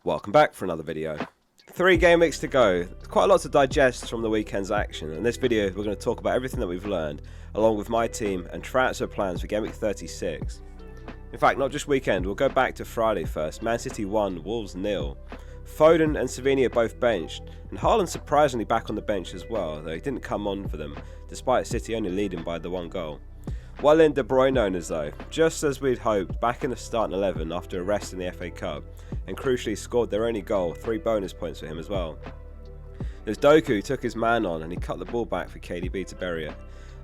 Welcome back for another video. 3 game weeks to go. There's quite a lot to digest from the weekend's action. In this video we're going to talk about everything that we've learned, along with my team and transfer plans for game week 36. In fact, not just weekend, we'll go back to Friday first. Man City 1, Wolves 0. Foden and Savini are both benched, and Haaland surprisingly back on the bench as well, though he didn't come on for them, despite City only leading by the 1 goal. Well in De Bruyne owners though, just as we'd hoped, back in the starting 11 after a rest in the FA Cup, and crucially scored their only goal, 3 bonus points for him as well. There's Doku who took his man on and he cut the ball back for KDB to bury it.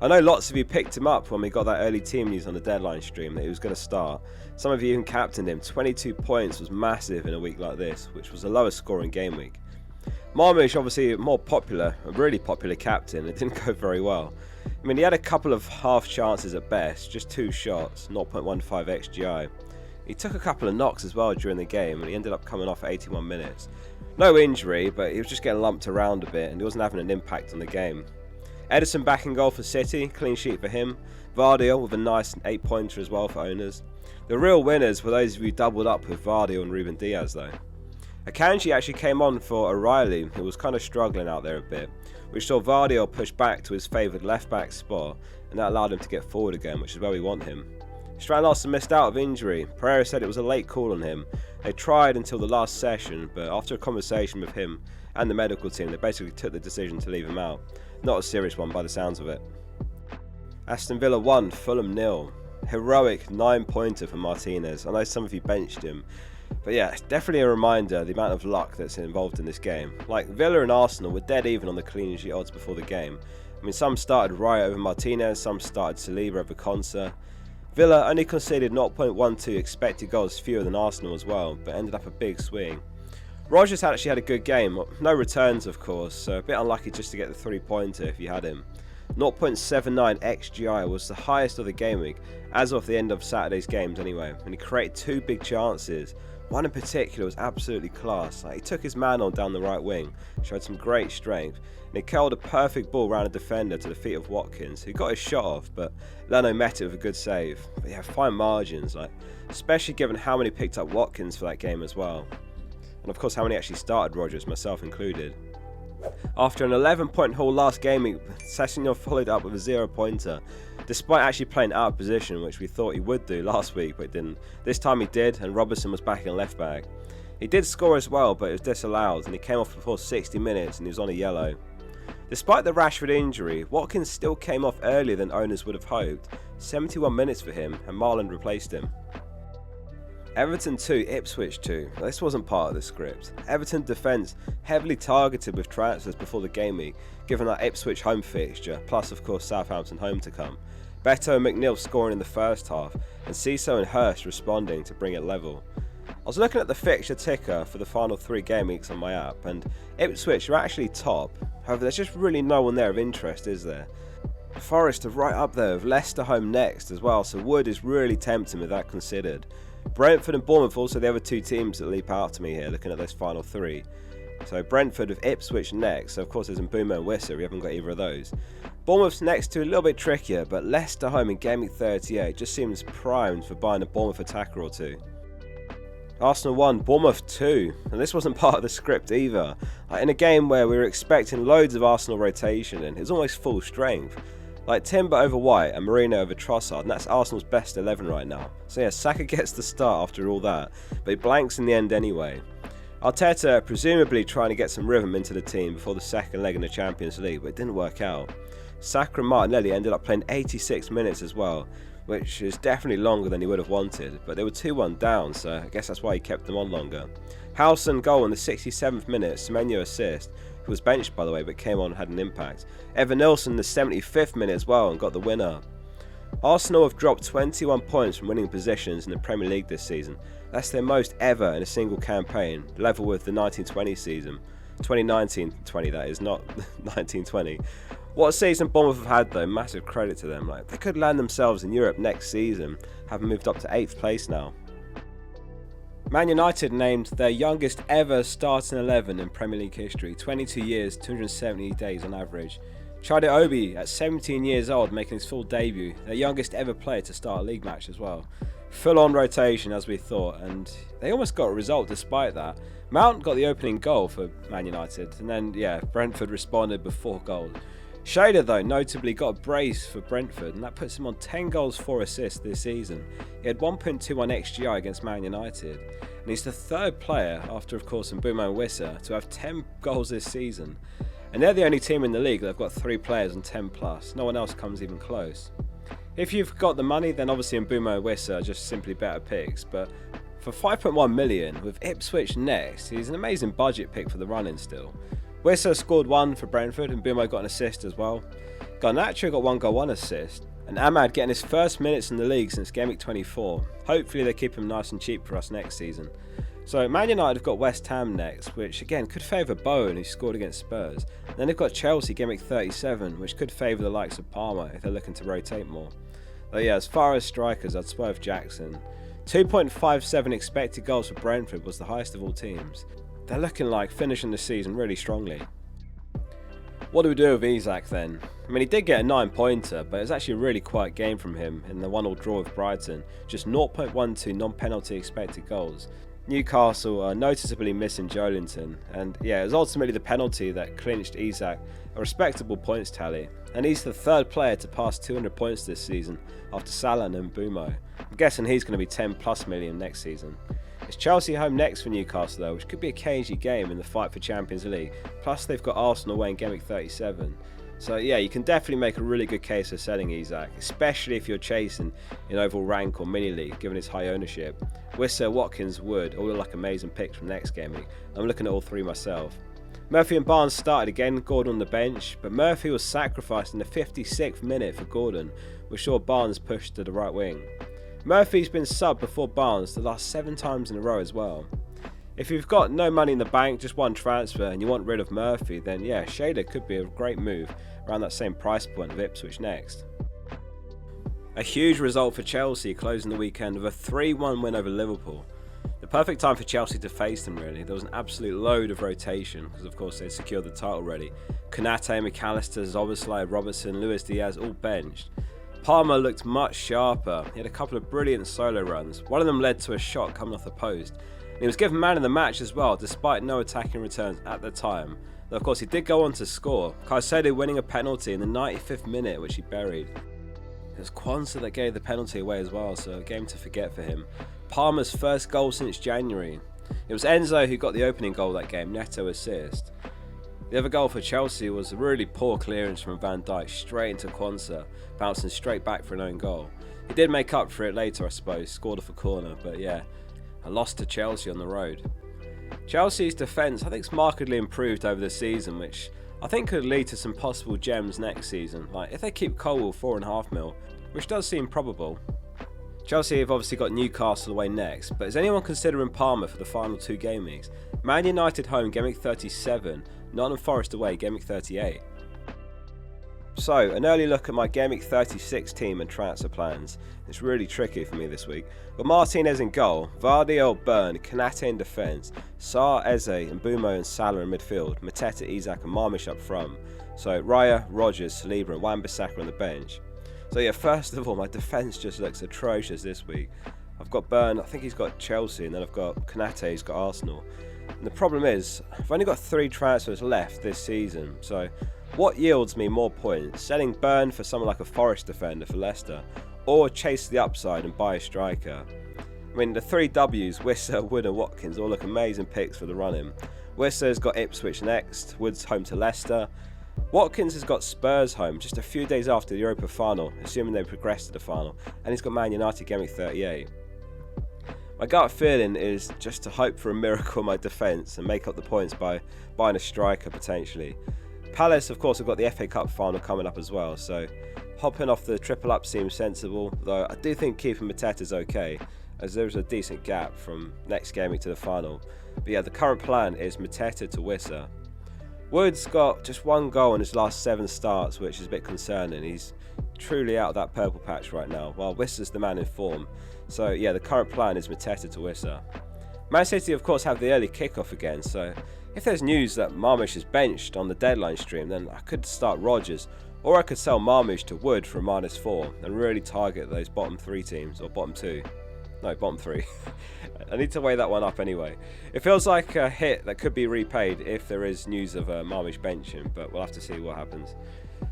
I know lots of you picked him up when we got that early team news on the deadline stream that he was going to start. Some of you even captained him. 22 points was massive in a week like this, which was the lowest score in game week. Marmish, obviously a more popular, a really popular captain. It didn't go very well. I mean, he had a couple of half chances at best, just 2 shots, 0.15 XGI. He took a couple of knocks as well during the game and he ended up coming off at 81 minutes. No injury, but he was just getting lumped around a bit and he wasn't having an impact on the game. Ederson back in goal for City, clean sheet for him. Vardy with a nice 8-pointer as well for owners. The real winners were those of you doubled up with Vardy and Ruben Diaz though. Akanji actually came on for O'Reilly, who was kind of struggling out there a bit, which saw Vardy push back to his favoured left-back spot, and that allowed him to get forward again, which is where we want him. Strand Larsen missed out of injury. Pereira said it was a late call on him. They tried until the last session, but after a conversation with him and the medical team, they basically took the decision to leave him out. Not a serious one by the sounds of it. Aston Villa 1, Fulham 0. Heroic 9-pointer for Martinez. I know some of you benched him. But yeah, definitely a reminder the amount of luck that's involved in this game. Like, Villa and Arsenal were dead even on the clean sheet odds before the game. I mean, some started Raya over Martinez, some started Saliba over Konsa. Villa only conceded 0.12 expected goals fewer than Arsenal as well, but ended up a big swing. Rogers actually had a good game, no returns of course, so a bit unlucky just to get the 3-pointer if you had him. 0.79 XGI was the highest of the game week, as of the end of Saturday's games anyway, and he created 2 big chances. One in particular was absolutely class. He took his man on down the right wing, showed some great strength, and he curled a perfect ball round a defender to the feet of Watkins, who got his shot off, but Leno met it with a good save. But yeah, fine margins, especially given how many picked up Watkins for that game as well. And of course how many actually started Rogers, myself included. After an 11-point haul last game week, Sessegnon followed up with a 0-pointer, despite actually playing out of position, which we thought he would do last week, but didn't. This time he did, and Robertson was back in left back. He did score as well, but it was disallowed, and he came off before 60 minutes and he was on a yellow. Despite the Rashford injury, Watkins still came off earlier than owners would have hoped. 71 minutes for him, and Marland replaced him. Everton 2, Ipswich 2. Now, this wasn't part of the script. Everton defence heavily targeted with transfers before the game week, given that Ipswich home fixture, plus of course Southampton home to come. Beto and McNeil scoring in the first half, and Ciso and Hurst responding to bring it level. I was looking at the fixture ticker for the final 3 game weeks on my app, and Ipswich are actually top. However, there's just really no one there of interest, is there? Forest are right up there with Leicester home next as well, so Wood is really tempting with that considered. Brentford and Bournemouth also the other 2 teams that leap out to me here looking at those final 3. So Brentford with Ipswich next, so of course there's Mbeumo and Wissa, we haven't got either of those. Bournemouth's next 2 a little bit trickier, but Leicester home in game week 38 just seems primed for buying a Bournemouth attacker or 2. Arsenal 1, Bournemouth 2, and this wasn't part of the script either. In a game where we were expecting loads of Arsenal rotation and it was almost full strength. Like Timber over White and Marino over Trossard, and that's Arsenal's best 11 right now. So yeah, Saka gets the start after all that, but he blanks in the end anyway. Arteta presumably trying to get some rhythm into the team before the second leg in the Champions League, but it didn't work out. Saka and Martinelli ended up playing 86 minutes as well, which is definitely longer than he would have wanted, but they were 2-1 down, so I guess that's why he kept them on longer. Howson goal in the 67th minute, Semenyo assist, who was benched by the way but came on and had an impact. Evan Nilsson in the 75th minute as well and got the winner. Arsenal have dropped 21 points from winning positions in the Premier League this season. That's their most ever in a single campaign, level with the 1920 season. 2019-20 that is, not 1920. What a season Bournemouth have had though, massive credit to them. They could land themselves in Europe next season, having moved up to 8th place now. Man United named their youngest ever starting 11 in Premier League history, 22 years, 270 days on average. Chide Obi at 17 years old making his full debut, their youngest ever player to start a league match as well. Full on rotation as we thought, and they almost got a result despite that. Mount got the opening goal for Man United, and then Brentford responded with 4 goals. Shader though notably got a brace for Brentford, and that puts him on 10 goals 4 assists this season. He had 1.21 XGI against Man United, and he's the 3rd player after of course Mbeumo and Wissa to have 10 goals this season. And they're the only team in the league that have got 3 players on 10 plus. No one else comes even close. If you've got the money, then obviously Mbeumo and Wissa are just simply better picks, but for 5.1 million with Ipswich next, he's an amazing budget pick for the run-in still. Wissa scored 1 for Brentford, and Mbeumo got an assist as well. Garnacho got 1 goal 1 assist, and Ahmad getting his first minutes in the league since gameweek 24. Hopefully they keep him nice and cheap for us next season. So Man United have got West Ham next, which again could favour Bowen, who scored against Spurs. Then they've got Chelsea gameweek 37, which could favour the likes of Palmer if they're looking to rotate more. Though as far as strikers, I'd swerve Jackson. 2.57 expected goals for Brentford was the highest of all teams. They're looking like finishing the season really strongly. What do we do with Isak then? I mean, he did get a 9-pointer, but it was actually a really quiet game from him in the 1-1 draw with Brighton. Just 0.12 non-penalty expected goals. Newcastle are noticeably missing Joelinton, and it was ultimately the penalty that clinched Isak a respectable points tally, and he's the 3rd player to pass 200 points this season after Salah and Mbeumo. I'm guessing he's going to be 10 plus million next season. It's Chelsea home next for Newcastle though, which could be a cagey game in the fight for Champions League, plus they've got Arsenal away in gameweek 37. So you can definitely make a really good case for selling Isak, especially if you're chasing in overall rank or mini league, given his high ownership. Wissa, Watkins, Wood all look like amazing picks from next game week. I'm looking at all 3 myself. Murphy and Barnes started again, Gordon on the bench, but Murphy was sacrificed in the 56th minute for Gordon, which saw Barnes pushed to the right wing. Murphy's been subbed before Barnes the last 7 times in a row as well. If you've got no money in the bank, just one transfer, and you want rid of Murphy, then Shader could be a great move around that same price point of Ipswich next. A huge result for Chelsea closing the weekend with a 3-1 win over Liverpool. The perfect time for Chelsea to face them really. There was an absolute load of rotation because of course they'd secured the title already. Konate, McAllister, Szoboszlai, Robertson, Luis Diaz all benched. Palmer looked much sharper. He had a couple of brilliant solo runs. One of them led to a shot coming off the post. And he was given man of the match as well, despite no attacking returns at the time. Though of course he did go on to score, Caicedo winning a penalty in the 95th minute, which he buried. It was Kwanzaa that gave the penalty away as well, so a game to forget for him. Palmer's first goal since January. It was Enzo who got the opening goal that game, Neto assist. The other goal for Chelsea was a really poor clearance from Van Dijk straight into Kwanzaa, bouncing straight back for an own goal. He did make up for it later I suppose, scored off a corner, but a loss to Chelsea on the road. Chelsea's defence I think is markedly improved over the season, which I think could lead to some possible gems next season, like if they keep Colwill 4.5 mil, which does seem probable. Chelsea have obviously got Newcastle away next, but is anyone considering Palmer for the final 2 game weeks? Man United home gameweek 37, Nottingham Forest away gameweek 38. So, an early look at my gameweek 36 team and transfer plans. It's really tricky for me this week. Got Martinez in goal, Vardy or Burn, Konate in defence, Sarr, Eze, and Mbeumo and Salah in midfield, Mateta, Isak and Marmish up front. So Raya, Rodgers, Saliba and Wan-Bissaka on the bench. So first of all, my defence just looks atrocious this week. I've got Burn, I think he's got Chelsea, and then I've got Konate, he's got Arsenal. And the problem is, I've only got 3 transfers left this season, so what yields me more points? Selling Burn for someone like a Forest defender for Leicester, or chase the upside and buy a striker? I mean, the 3 W's, Wissa, Wood and Watkins, all look amazing picks for the run-in. Wissa's got Ipswich next, Wood's home to Leicester. Watkins has got Spurs home just a few days after the Europa final, assuming they progress to the final, and he's got Man United gameweek 38. My gut feeling is just to hope for a miracle in my defence and make up the points by buying a striker potentially. Palace, of course, have got the FA Cup final coming up as well, so hopping off the triple up seems sensible, though I do think keeping Mateta is okay, as there's a decent gap from next game to the final. But the current plan is Mateta to Wissa. Wood's got just 1 goal in his last 7 starts, which is a bit concerning. He's truly out of that purple patch right now, while Wissa's the man in form. So the current plan is Mateta to Wissa. Man City of course have the early kickoff again, so If there's news that Marmish is benched on the deadline stream, then I could start Rodgers, or I could sell Marmish to Wood for a -4 and really target those bottom 3 teams, or bottom 2. No, bottom 3. I need to weigh that one up anyway. It feels like a hit that could be repaid if there is news of Marmish benching, but we'll have to see what happens.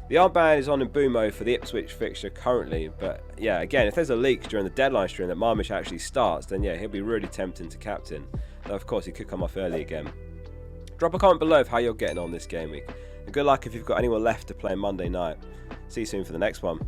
The armband is on Mbumo for the Ipswich fixture currently, but yeah, again, if there's a leak during the deadline stream that Marmish actually starts, then yeah, he'll be really tempting to captain. Though of course he could come off early again. Drop a comment below of how you're getting on this game week, and good luck if you've got anyone left to play Monday night. See you soon for the next one.